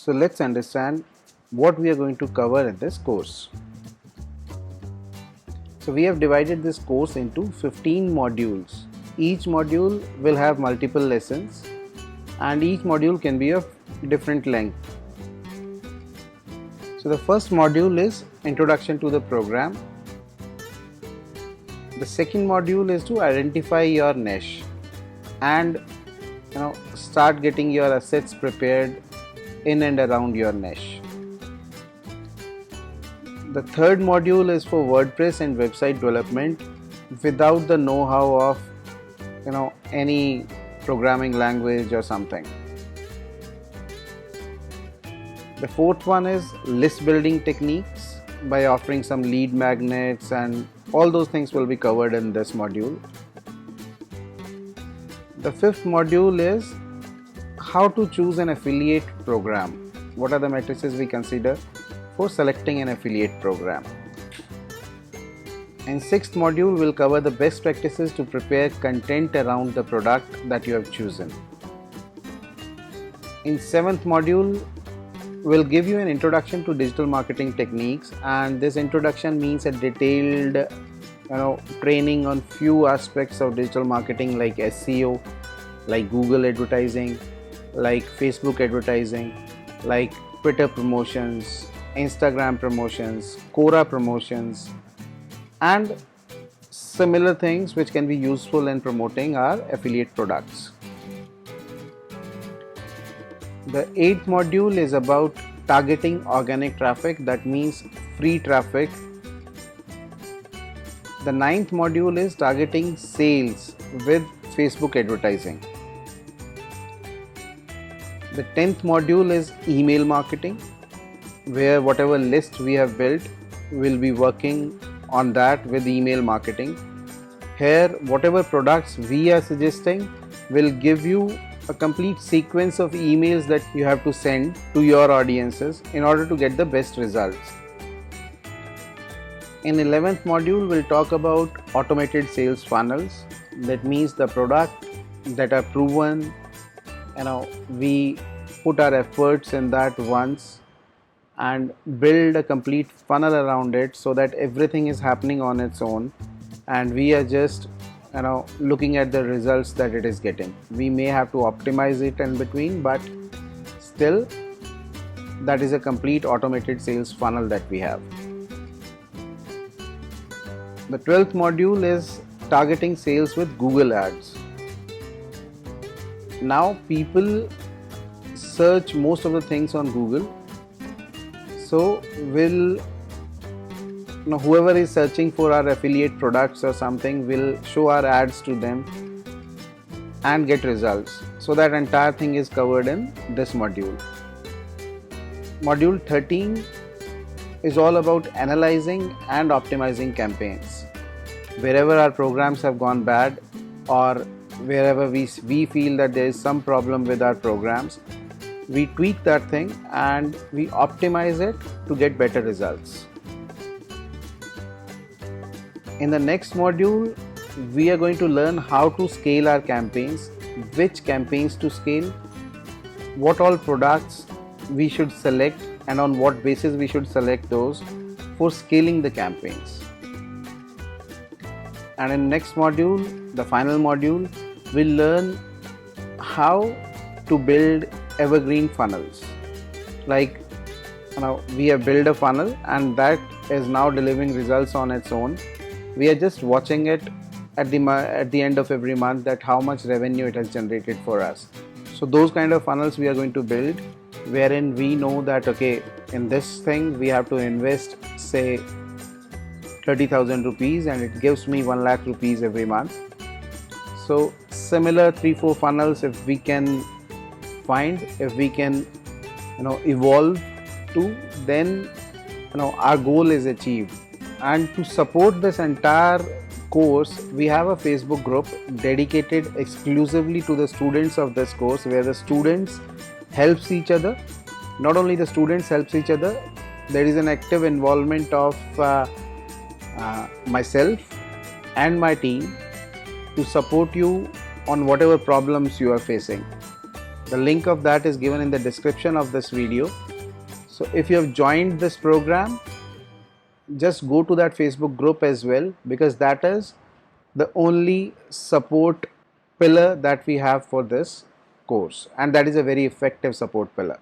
So let's understand what we are going to cover in this course. So we have divided this course into 15 modules. Each module will have multiple lessons and each module can be of different length. So the first module is Introduction to the Program. The second module is to identify your niche and start getting your assets prepared in and around your niche. The third module is for WordPress and website development without the know-how of any programming language or something. The fourth one is list building techniques by offering some lead magnets, and all those things will be covered in this module. The fifth module is how to choose an affiliate program. What are the matrices we consider for selecting an affiliate program? In sixth module, we'll cover the best practices to prepare content around the product that you have chosen. In seventh module, we'll give you an introduction to digital marketing techniques, and this introduction means a detailed training on few aspects of digital marketing like SEO, like Google advertising, like Facebook advertising, like Twitter promotions, Instagram promotions, Quora promotions, and similar things which can be useful in promoting our affiliate products. The eighth module is about targeting organic traffic, that means free traffic. The ninth module is targeting sales with Facebook advertising. The 10th module is email marketing, where whatever list we have built, we'll be working on that with email marketing. Here, whatever products we are suggesting will give you a complete sequence of emails that you have to send to your audiences in order to get the best results. In 11th module, we'll talk about automated sales funnels. That means the product that are proven, we put our efforts in that once and build a complete funnel around it so that everything is happening on its own and we are just looking at the results that it is getting. We may have to optimize it in between, but still that is a complete automated sales funnel that we have. The 12th module is targeting sales with Google Ads. Now people search most of the things on Google, so whoever is searching for our affiliate products or something will show our ads to them and get results. So that entire thing is covered in this module. Module 13 is all about analyzing and optimizing campaigns. Wherever our programs have gone bad or wherever we feel that there is some problem with our programs, we tweak that thing and we optimize it to get better results. In the next module, we are going to learn how to scale our campaigns, which campaigns to scale, what all products we should select and on what basis we should select those for scaling the campaigns. And in next module, the final module, we'll learn how to build evergreen funnels. Like we have built a funnel and that is now delivering results on its own. We are just watching it at the end of every month, that how much revenue it has generated for us. So those kind of funnels we are going to build, wherein we know that okay, in this thing we have to invest say 30,000 rupees and it gives me 1 lakh rupees every month. So similar 3-4 funnels if we can find, if we can evolve to, then our goal is achieved. And to support this entire course, we have a Facebook group dedicated exclusively to the students of this course, where the students helps each other. Not only the students helps each other, there is an active involvement of myself and my team to support you on whatever problems you are facing. The link of that is given in the description of this video. So if you have joined this program, just go to that Facebook group as well, because that is the only support pillar that we have for this course, and that is a very effective support pillar.